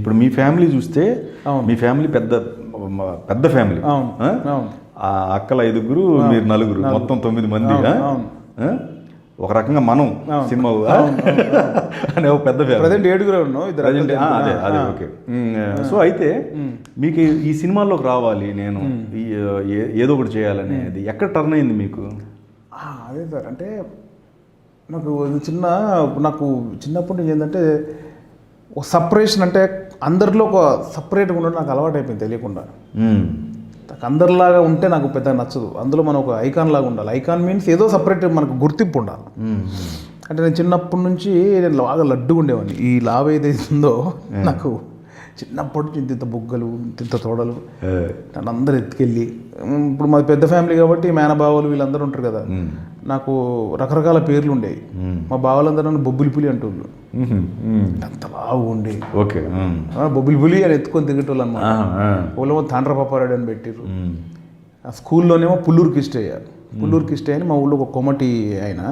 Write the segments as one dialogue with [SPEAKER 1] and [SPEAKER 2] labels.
[SPEAKER 1] ఇప్పుడు మీ ఫ్యామిలీ చూస్తే మీ ఫ్యామిలీ పెద్ద పెద్ద ఫ్యామిలీ, ఆ అక్కల 5గురు, మీరు 4, మొత్తం 9 మంది. ఒక రకంగా మనం సినిమా అనే ఒక పెద్ద ఫ్యామిలీ.
[SPEAKER 2] ప్రజెంట్ 7 ఉన్నాం.
[SPEAKER 1] అదే అదే ఓకే. సో అయితే మీకు ఈ సినిమాల్లోకి రావాలి, నేను ఏదో ఒకటి చేయాలనేది ఎక్కడ టర్న్ అయింది మీకు?
[SPEAKER 2] అదే సార్, అంటే నాకు చిన్నప్పటి నుంచి ఏంటంటే ఒక సపరేషన్, అంటే అందరిలో ఒక సపరేట్గా ఉండడం నాకు అలవాటు అయిపోయింది తెలియకుండా. నాకు అందరిలాగా ఉంటే నాకు పెద్దగా నచ్చదు. అందులో మనం ఒక ఐకాన్ లాగా ఉండాలి. ఐకాన్ మీన్స్ ఏదో సపరేట్ మనకు గుర్తింపు ఉండాలి. అంటే నేను చిన్నప్పటి నుంచి నేను బాగా లడ్డుగా ఉండేవాడిని. ఈ లావ్ ఏదైతే ఉందో నాకు చిన్నప్పటి నుంచి ఇంత బుగ్గలు, ఇంత తోడలు, నన్ను అందరూ ఎత్తుకెళ్ళి, ఇప్పుడు మాది పెద్ద ఫ్యామిలీ కాబట్టి మేనబావలు వీళ్ళందరూ ఉంటారు కదా, నాకు రకరకాల పేర్లు ఉండేవి. మా బావలందరూ నన్ను బొబ్బిలి పులి అంటుండ్రు. అంత లావు ఉండి
[SPEAKER 1] ఓకే
[SPEAKER 2] బొబ్బిలి పులి అని ఎత్తుకొని తిరిగేటోళ్ళు అనమాట. వాళ్ళేమో తాండ్ర పప్పారాడు అని పెట్టిర్రు. ఆ స్కూల్లోనేమో పుల్లూరు కిష్టయ్య అని మా ఊళ్ళో ఒక కొమటి ఆయన,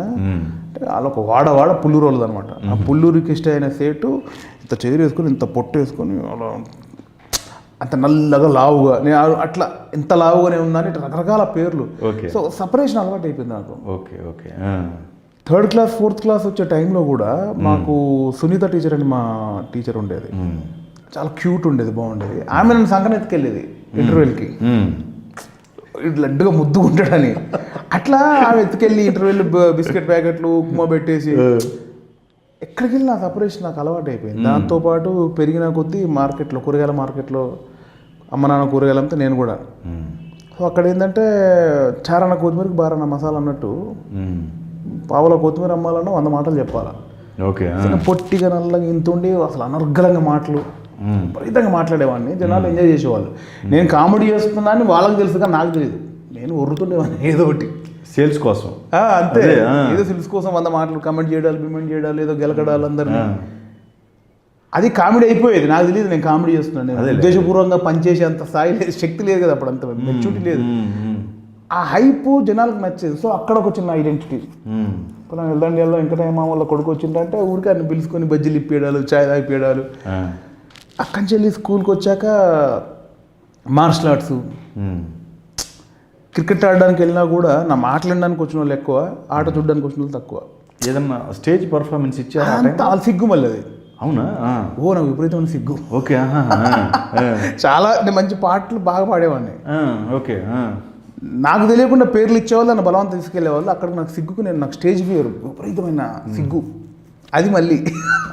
[SPEAKER 2] వాళ్ళు ఒక వాడ పుల్లూరు వాళ్ళది అనమాట. ఆ పుల్లూరు కిష్టయ్య అయిన సేటు ఇంత చైర్ వేసుకొని, ఇంత పొట్టు వేసుకొని, అలా అంత నల్లగా లావుగా, నేను అట్లా ఎంత లావుగానే ఉందని రకరకాల పేర్లు. సో సపరేషన్ అలవాటు అయిపోయింది నాకు.
[SPEAKER 1] Okay okay.
[SPEAKER 2] 3rd class 4th class వచ్చే టైంలో కూడా మాకు సునీత టీచర్ అని మా టీచర్ ఉండేది. చాలా క్యూట్ ఉండేది, బాగుండేది. ఆమె నన్ను సంకన ఎత్తుకెళ్ళేది ఇంటర్వెల్కి, లడ్డుగా ముద్దుకుంటాడని. అట్లా ఆమె ఎత్తుకెళ్ళి ఇంటర్వెల్ బిస్కెట్ ప్యాకెట్లు, ఉప్మా పెట్టేసి, ఎక్కడికి వెళ్ళి నా సపరేషన్ నాకు అలవాటు అయిపోయింది. దాంతోపాటు పెరిగిన కొద్దీ మార్కెట్లో, కూరగాయల మార్కెట్లో అమ్మ నాన్న కూరగాయలు అమ్మితే నేను కూడా. సో అక్కడ ఏంటంటే చారణ కొత్తిమీరకి బారన్న మసాలా అన్నట్టు, పావుల కొత్తిమీర అమ్మాలన్నా 100 మాటలు చెప్పాలా.
[SPEAKER 1] ఓకే.
[SPEAKER 2] పొట్టిగా నల్లగా ఇంత ఉండి అసలు అనర్గళంగా మాటలు, విపరీతంగా మాట్లాడేవాడిని. జనాలు ఎంజాయ్ చేసేవాళ్ళు. నేను కామెడీ చేస్తున్నాను వాళ్ళకి తెలుసు, కానీ నాకు తెలియదు. నేను ఒర్రుతుండేవాడిని ఏదో ఒకటి
[SPEAKER 1] సేల్స్ కోసం.
[SPEAKER 2] అంతే, ఏదో సేల్స్ కోసం 100 మాటలు కమెంట్ చేయడాలు, బిమెంట్ చేయడాలు, ఏదో గెలకడాలు అందరినీ. అది కామెడీ అయిపోయేది. నాకు తెలియదు నేను కామెడీ చేస్తున్నాను. నేను ఉద్దేశపూర్వకంగా పనిచేసే అంత స్థాయి లేదు, శక్తి లేదు కదా అప్పుడు, అంత మెచ్యూరిటీ లేదు. ఆ హైప్ జనాలకు నచ్చేది. సో అక్కడ ఒక చిన్న ఐడెంటిటీ. ఇప్పుడు వెళ్దండి వెంకటయ్య మామ వాళ్ళ కొడుకు వచ్చిందంటే ఊరికి అన్ని పిలుచుకొని బజ్జీలు ఇప్పియడాలు, చాయ్ తాగిపోయడాలు. అక్కడి నుంచి వెళ్ళి స్కూల్కి వచ్చాక మార్షల్ ఆర్ట్స్, క్రికెట్ ఆడడానికి వెళ్ళినా కూడా నా మాట్లాడడానికి వచ్చిన వాళ్ళు ఎక్కువ, ఆట చూడడానికి వచ్చిన వాళ్ళు తక్కువ.
[SPEAKER 1] ఏదన్నా స్టేజ్ పర్ఫార్మెన్స్ ఇచ్చారా?
[SPEAKER 2] అంత వాళ్ళ సిగ్గు మళ్ళీ అది.
[SPEAKER 1] అవునా?
[SPEAKER 2] నాకు విపరీతమైన సిగ్గు.
[SPEAKER 1] ఓకే.
[SPEAKER 2] చాలా, నేను మంచి పాటలు బాగా పాడేవాడిని.
[SPEAKER 1] ఓకే.
[SPEAKER 2] నాకు తెలియకుండా పేర్లు ఇచ్చేవాళ్ళు, నన్ను బలవంతం తీసుకెళ్లేవాళ్ళు. అక్కడికి నాకు సిగ్గుకు నాకు స్టేజ్ ఫియర్, విపరీతమైన సిగ్గు. అది మళ్ళీ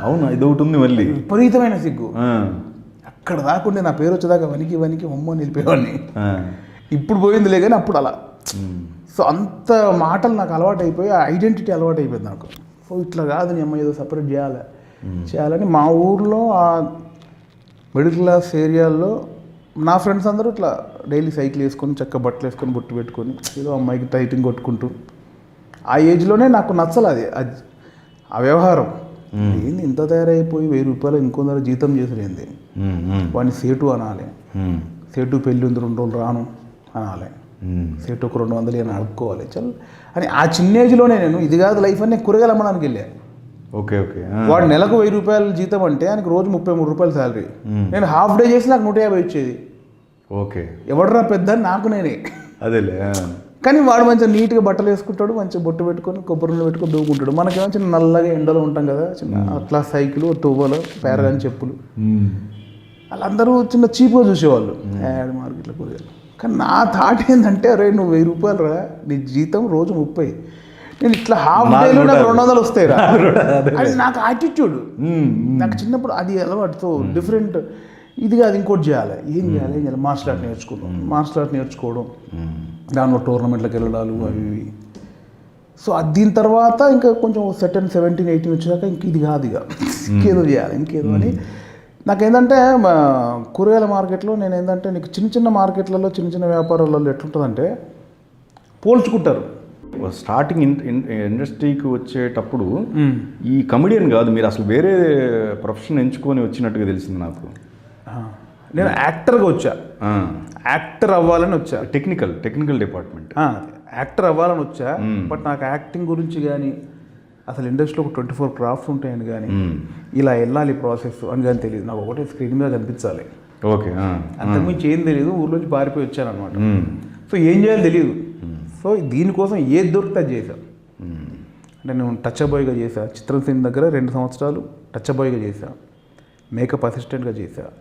[SPEAKER 1] అవునా, ఇది ఒకటి ఉంది మళ్ళీ,
[SPEAKER 2] విపరీతమైన సిగ్గు. అక్కడ దాకుండే నా పేరు వచ్చేదాకా వనికి హొమ్మ నిలిపేవాడిని. ఇప్పుడు పోయిందిలే కానీ అప్పుడు అలా. సో అంత మాటలు నాకు అలవాటు అయిపోయి, ఆ ఐడెంటిటీ అలవాటు అయిపోయింది నాకు. సో ఇట్లా కాదు, నీ అమ్మ ఏదో సపరేట్ చేయాలని మా ఊర్లో ఆ మిడిల్ క్లాస్ ఏరియాల్లో నా ఫ్రెండ్స్ అందరూ ఇట్లా డైలీ సైకిల్ వేసుకొని, చక్క బట్టలు వేసుకొని, బొట్టు పెట్టుకొని, ఏదో అమ్మాయికి టైటింగ్ కొట్టుకుంటూ, ఆ ఏజ్లోనే నాకు నచ్చలేదు అది ఆ వ్యవహారం. ఏంది ఇంత తయారైపోయి 1000 రూపాయలు ఇంకొందరు జీతం చేసేది, వాడిని సేటు అనాలి, సేటు పెళ్ళి ఉంది 2 రోజులు రాను అనాలి, సేటు ఒక 200 అని అడుక్కోవాలి చల్ అని. ఆ చిన్న ఏజ్లోనే నేను ఇది కాదు లైఫ్ అని కూరగాయలు అమ్మడానికి వెళ్ళా.
[SPEAKER 1] Okay okay.
[SPEAKER 2] వాడు నెలకు 1000 రూపాయలు జీతం అంటే ఆయనకు రోజు 33 రూపాయలు శాలరీ. నేను హాఫ్ డే చేసి నాకు 150 ఇచ్చేది.
[SPEAKER 1] ఓకే.
[SPEAKER 2] ఎవడరా పెద్ద నాకు నేనే.
[SPEAKER 1] అదేలే.
[SPEAKER 2] కానీ వాడు మంచిగా నీట్గా బట్టలు వేసుకుంటాడు, మంచిగా బొట్టు పెట్టుకొని, కొబ్బరి నూనె పెట్టుకొని దూకుంటాడు. మనకేమో చిన్న నల్లగా ఎండలో ఉంటాం కదా, చిన్న అట్లా సైకిల్, తువ్వలు, పేరగాని చెప్పులు, వాళ్ళందరూ చిన్న చీప్గా చూసేవాళ్ళు మార్కెట్లో కూరగాయలు. కానీ నా థాట్ ఏంటంటే, అరే నువ్వు 1000 రూపాయలు రా, నీ జీతం రోజు 30, నేను ఇట్లా హాఫ్ డేలో నాకు 200 వస్తాయి రా. అది నాకు యాటిట్యూడ్. నాకు చిన్నప్పుడు అది అలవాటుతో డిఫరెంట్. ఇది కాదు, ఇంకోటి చేయాలి. ఏం చేయాలి? మార్షల్ ఆర్ట్ నేర్చుకోవడం, దానిలో టోర్నమెంట్లకు వెళ్ళడాలు అవి ఇవి. సో దీని తర్వాత ఇంకా కొంచెం సెటన్ 17, 18 వచ్చాక ఇంక ఇది కాదు, ఇక ఇంకేదో చేయాలి, ఇంకేదో అని. నాకేంటంటే కూరగాయల మార్కెట్లో నేను ఏంటంటే, నీకు చిన్న చిన్న మార్కెట్లలో, చిన్న చిన్న వ్యాపారాలలో ఎట్లుంటుందంటే పోల్చుకుంటారు.
[SPEAKER 1] స్టార్టింగ్ ఇండస్ట్రీకి వచ్చేటప్పుడు ఈ కమెడియన్ కాదు, మీరు అసలు వేరే ప్రొఫెషన్ ఎంచుకొని వచ్చినట్టుగా తెలిసింది నాకు.
[SPEAKER 2] నేను యాక్టర్గా వచ్చా, యాక్టర్ అవ్వాలని వచ్చా.
[SPEAKER 1] టెక్నికల్ డిపార్ట్మెంట్
[SPEAKER 2] యాక్టర్ అవ్వాలని వచ్చా. బట్ నాకు యాక్టింగ్ గురించి కానీ అసలు ఇండస్ట్రీలో ఒక 24 క్రాఫ్ట్స్ ఉంటాయని కానీ ఇలా వెళ్ళాలి ప్రాసెస్ అని కానీ తెలియదు. నాకు ఒకటే స్క్రీన్ మీద కనిపించాలి,
[SPEAKER 1] ఓకే.
[SPEAKER 2] అంతకుమించి ఏం తెలియదు. ఊర్లోంచి పారిపోయి వచ్చాను అనమాట. సో ఏం చేయాలో తెలియదు. సో దీనికోసం ఏది దొరికితే అది చేశాను. అంటే నేను టచ్ బాయ్గా చేశాను. చిత్రసేన్ దగ్గర 2 సంవత్సరాలు టచ్ బాయ్గా చేశాను, మేకప్ అసిస్టెంట్గా చేశాను.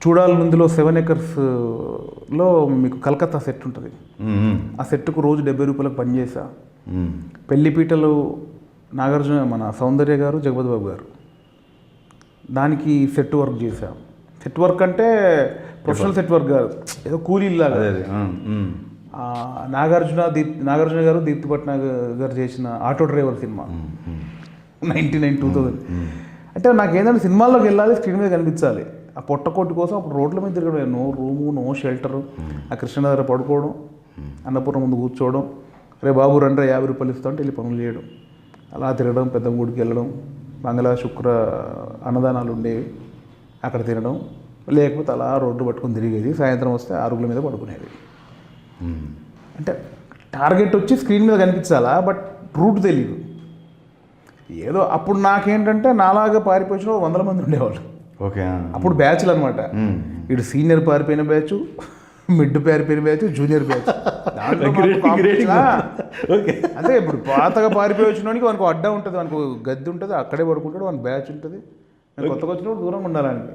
[SPEAKER 2] చూడాలి ముందులో 7 ఎకర్స్లో మీకు కలకత్తా సెట్ ఉంటుంది. ఆ సెట్కు రోజు 70 రూపాయలకు పనిచేసా. పెళ్లిపీటలు నాగార్జున మన సౌందర్య గారు, జగపతి బాబు గారు, దానికి సెట్ వర్క్ చేశా. సెట్ వర్క్ అంటే ప్రొఫెషనల్ సెట్ వర్క్ కాదు, ఏదో కూలీలాగా. నాగార్జున గారు, దీప్తి పట్నాయక్ గారు చేసిన ఆటో డ్రైవర్ సినిమా 1999. అంటే నాకు ఏంటంటే సినిమాల్లోకి వెళ్ళాలి, స్క్రీన్ మీద కనిపించాలి. ఆ పొట్టకోటి కోసం అప్పుడు రోడ్ల మీద తిరగడం, నో రూము, నో షెల్టరు. ఆ కృష్ణ దగ్గర పడుకోవడం, అన్నపూర్ణ ముందు కూర్చోవడం, రే బాబు రండి 50 రూపాయలు ఇస్తా అంటే వెళ్ళి పనులు చేయడం, అలా తిరగడం, పెద్ద గుడికి వెళ్ళడం, మంగళ శుక్ర అన్నదానాలు ఉండేవి, అక్కడ తినడం, లేకపోతే అలా రోడ్డు పట్టుకొని తిరిగేది. సాయంత్రం వస్తే అరుగుల మీద పడుకునేది. అంటే టార్గెట్ వచ్చి స్క్రీన్ మీద కనిపించాలా, బట్ రూట్ తెలియదు. ఏదో అప్పుడు నాకేంటంటే నాలాగా పారిపోయిన 100 మంది ఉండేవాళ్ళు.
[SPEAKER 1] ఓకే.
[SPEAKER 2] అప్పుడు బ్యాచ్లు అనమాట. ఇటు సీనియర్ పారిపోయిన బ్యాచ్, మిడ్ పారిపోయిన బ్యాచ్, జూనియర్ బ్యాచ్. అంటే ఇప్పుడు పాతగా పారిపోయి వచ్చినోనికి వానికి అడ్డ ఉంటుంది, వానికి గద్దె ఉంటుంది, అక్కడే పడుకుంటాడు, వానికి బ్యాచ్ ఉంటుంది. కొత్తగా వచ్చినప్పుడు దూరంగా ఉండాలండి.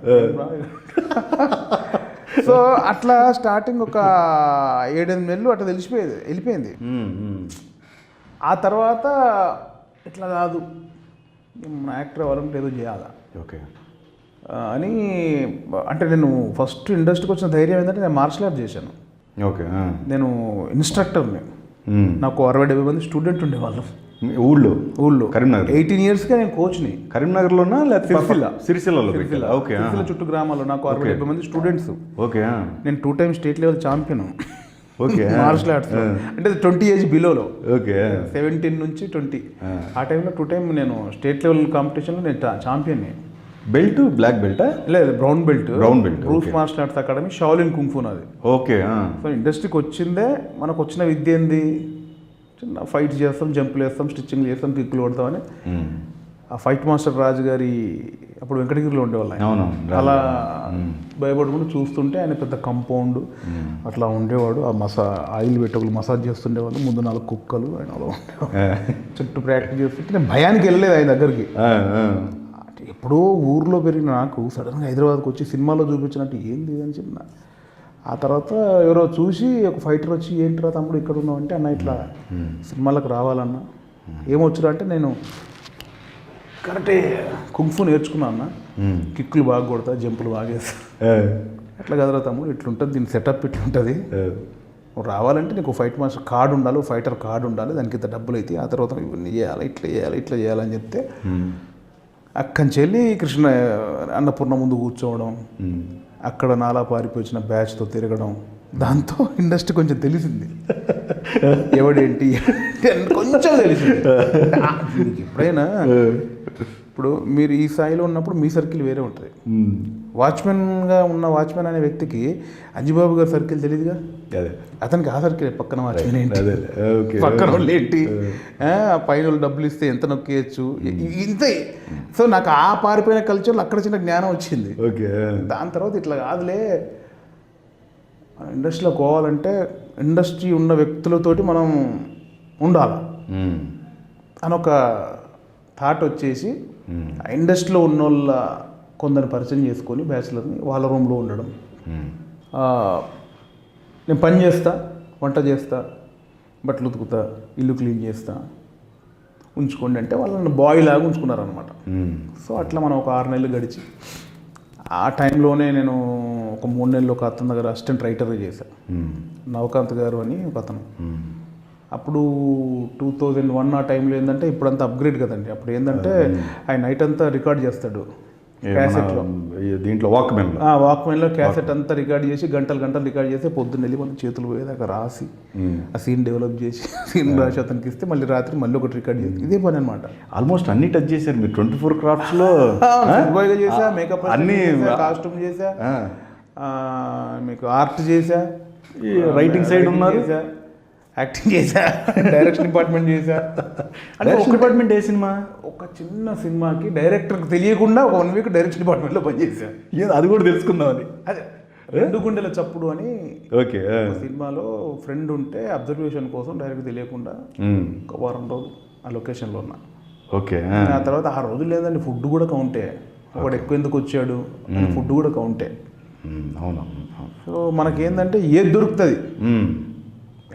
[SPEAKER 2] సో అట్లా స్టార్టింగ్ ఒక 7-8 నెలలు అట్లా వెళ్ళిపోయింది. ఆ తర్వాత ఇట్లా కాదు, యాక్టర్ అవ్వాలంటే ఏదో చేయాలా,
[SPEAKER 1] ఓకే
[SPEAKER 2] అని. అంటే నేను ఫస్ట్ ఇండస్ట్రీకి వచ్చిన ధైర్యం ఏంటంటే నేను మార్షల్ ఆర్ట్ చేశాను.
[SPEAKER 1] ఓకే.
[SPEAKER 2] నేను ఇన్స్ట్రక్టర్ని. నాకు 60-70 మంది స్టూడెంట్ ఉండేవాళ్ళం ఊళ్ళో.
[SPEAKER 1] కరీంనగర్
[SPEAKER 2] 18 ఇయర్స్గా నేను కోచ్ని.
[SPEAKER 1] కరీంనగర్లోనా లేకపోతే సిరిసిల్లలో? ఓకే.
[SPEAKER 2] సిరిసిల్ల చుట్టూ గ్రామాల్లో నాకు 60-70 మంది స్టూడెంట్స్.
[SPEAKER 1] ఓకే.
[SPEAKER 2] నేను 2 times state level champion.
[SPEAKER 1] Okay.
[SPEAKER 2] Martial arts అంటే 20 ఏజ్ బిలోలో.
[SPEAKER 1] ఓకే.
[SPEAKER 2] 17 నుంచి 20. ఆ టైంలో 2 టైమ్ నేను స్టేట్ లెవెల్ కాంపిటీషన్లో నేను ఛాంపియన్ని.
[SPEAKER 1] బెల్ట్ బ్లాక్ బెల్టా?
[SPEAKER 2] లేదు, brown belt.
[SPEAKER 1] Bruce
[SPEAKER 2] martial arts academy, Shaolin kung fu నాది.
[SPEAKER 1] ఓకే.
[SPEAKER 2] సో ఇండస్ట్రీకి వచ్చిందే మనకు వచ్చిన విద్య ఏంది, చిన్న ఫైట్ చేస్తాం, జంపులు వేస్తాం, స్టిచ్చింగ్ చేస్తాం, కిక్కులు కొడతామని. ఆ ఫైట్ మాస్టర్ రాజు గారి అప్పుడు వెంకటగిరిలో ఉండేవాళ్ళు. అలా భయపడుకుంటూ చూస్తుంటే ఆయన పెద్ద కంపౌండ్ అట్లా ఉండేవాడు. ఆ ఆయిల్ పెట్టుకులు మసాజ్ చేస్తుండేవాళ్ళు. ముందు 4 కుక్కలు ఆయన అలా ఉండేవాడు. చుట్టూ ప్రాక్టీస్ చేస్తుంటే నేను భయానికి వెళ్ళలేదు ఆయన దగ్గరికి. ఎప్పుడో ఊర్లో పెరిగిన నాకు సడన్గా హైదరాబాద్కి వచ్చి సినిమాలో చూపించినట్టు ఏంది అని చిన్న. ఆ తర్వాత ఎవరో చూసి ఒక ఫైటర్ వచ్చి ఏంటిరా తమ్ముడు ఇక్కడ ఉన్నావు అంటే, అన్న ఇట్లా సినిమాలకు రావాలన్నా ఏమొచ్చురా అంటే, నేను కరెక్టే కుంఫు నేర్చుకున్నా అన్న, కిక్కులు బాగా కొడతా, జంపులు బాగా వేస్తా. ఎట్లా కదరా తమ్ముడు ఇట్లుంటుంది, దీని సెటప్ ఇట్లుంటుంది, రావాలంటే నీకు ఫైట్ మాస్టర్ కార్డు ఉండాలి, ఫైటర్ కార్డు ఉండాలి, దానికి ఇంత డబ్బులు అయితే, ఆ తర్వాత ఇవన్నీ చేయాలి, ఇట్లా చేయాలని చెప్తే అక్కడి చెల్లి కృష్ణ అన్నపూర్ణ ముందు కూర్చోవడం, అక్కడ నాలా పారిపోయిన బ్యాచ్తో తిరగడం, దాంతో ఇండస్ట్రీ కొంచెం తెలిసింది. ఎవడేంటి కొంచెం తెలిసింది. ఎప్పుడైనా ఇప్పుడు మీరు ఈ స్థాయిలో ఉన్నప్పుడు మీ సర్కిల్ వేరే ఉంటుంది. వాచ్మెన్గా ఉన్న వాచ్మెన్ అనే వ్యక్తికి అంజిబాబు గారి సర్కిల్ తెలియదుగా, అతనికి ఆ సర్కిల్ పక్కన వాచ్మెన్ ఏంటి, పక్కన వాళ్ళు ఏంటి, పైన వాళ్ళు డబ్బులు ఇస్తే ఎంత నొక్కేయచ్చు, ఇంతే. సో నాకు ఆ పారిపోయిన కల్చర్లో అక్కడ చిన్న జ్ఞానం వచ్చింది. దాని తర్వాత ఇట్లా కాదులే, ఇండస్ట్రీలో పోవాలంటే ఇండస్ట్రీ ఉన్న వ్యక్తులతోటి మనం ఉండాలి అని ఒక థాట్ వచ్చేసి, ఇండస్ట్రీలో ఉన్న వాళ్ళ కొందరిని పరిచయం చేసుకొని బ్యాచిలర్ని వాళ్ళ రూమ్లో ఉండడం. నేను పని చేస్తా, వంట చేస్తా, బట్టలు ఉతుకుతా, ఇల్లు క్లీన్ చేస్తా, ఉంచుకోండి అంటే వాళ్ళని బాయ్ లాగా ఉంచుకున్నారనమాట. సో అట్లా మనం ఒక 6 నెలలు గడిచి, ఆ టైంలోనే నేను ఒక 3 నెలలు ఒక అతని దగ్గర అసిస్టెంట్ రైటర్గా చేశాను, నవకాంత్ గారు అని ఒక అతను. అప్పుడు 2001 ఆ టైంలో ఏంటంటే, ఇప్పుడంతా అప్గ్రేడ్ కదండి, అప్పుడు ఏంటంటే ఆయన నైట్ అంతా రికార్డ్ చేస్తాడు క్యాసెట్లో,
[SPEAKER 1] దీంట్లో వాక్మెన్లో
[SPEAKER 2] క్యాసెట్ అంతా రికార్డ్ చేసి గంటలు రికార్డ్ చేసి పొద్దున్న వెళ్ళి మనం చేతులు పోయేదాకా రాసి ఆ సీన్ డెవలప్ చేసి సీన్ రాసి అతనికి ఇస్తే మళ్ళీ రాత్రి మళ్ళీ ఒకటి రికార్డ్ చేసి, ఇదే పని అనమాట.
[SPEAKER 1] ఆల్మోస్ట్ అన్ని టచ్ చేశారు మీరు 24 క్రాఫ్ట్స్లో.
[SPEAKER 2] బాయ్గా చేసా, మేకప్ అన్ని, కాస్ట్యూమ్ చేసా, మీకు ఆర్ట్ చేసా,
[SPEAKER 1] రైటింగ్ సైడ్ ఉన్నారు,
[SPEAKER 2] యాక్టింగ్ చేశా, డైరెక్షన్ డిపార్ట్మెంట్ చేశా. అంటే
[SPEAKER 1] ఒక డిపార్ట్మెంట్ ఏ సినిమా?
[SPEAKER 2] ఒక చిన్న సినిమాకి డైరెక్టర్కి తెలియకుండా ఒక 1 వీక్ డైరెక్షన్ డిపార్ట్మెంట్లో పనిచేశా.
[SPEAKER 1] అది కూడా తెలుసుకుందామని.
[SPEAKER 2] అదే 2 గుండెల చప్పుడు అని
[SPEAKER 1] ఓకే.
[SPEAKER 2] ఒక సినిమాలో ఫ్రెండ్ ఉంటే అబ్జర్వేషన్ కోసం డైరెక్ట్ తెలియకుండా ఒక వారం రోజులు ఆ లొకేషన్లో ఉన్నా.
[SPEAKER 1] ఓకే.
[SPEAKER 2] ఆ తర్వాత ఆ రోజులు లేదండి, ఫుడ్ కూడా కౌంటే. వాడు ఎక్కువ ఎందుకు వచ్చాడు, ఫుడ్ కూడా కౌంటే.
[SPEAKER 1] అవును.
[SPEAKER 2] సో మనకేందంటే ఏది దొరుకుతుంది,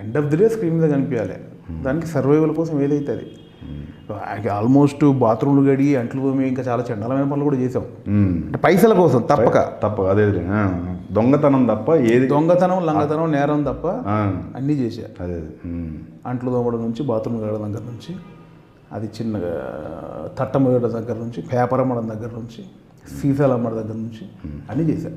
[SPEAKER 2] end of the day screen మీద కనిపించాలి. దానికి సర్వైవల్ కోసం ఏదైతే అది. ఆల్మోస్ట్ బాత్రూమ్లు గడి, అంట్లు తోమి, ఇంకా చాలా చండాలమైన పనులు కూడా చేసాం. అంటే పైసల కోసం తప్పక.
[SPEAKER 1] అదే దొంగతనం తప్ప ఏది,
[SPEAKER 2] దొంగతనం, లంగతనం, నేరం తప్ప అన్నీ చేశా.
[SPEAKER 1] అదే
[SPEAKER 2] అంట్లు తోమడం నుంచి, బాత్రూమ్ గడడం దగ్గర నుంచి, అది చిన్నగా తట్టం వేయడం దగ్గర నుంచి, పేపర్ అమ్మడం దగ్గర నుంచి, సీసాలు అమ్మడం దగ్గర నుంచి అన్నీ చేశా.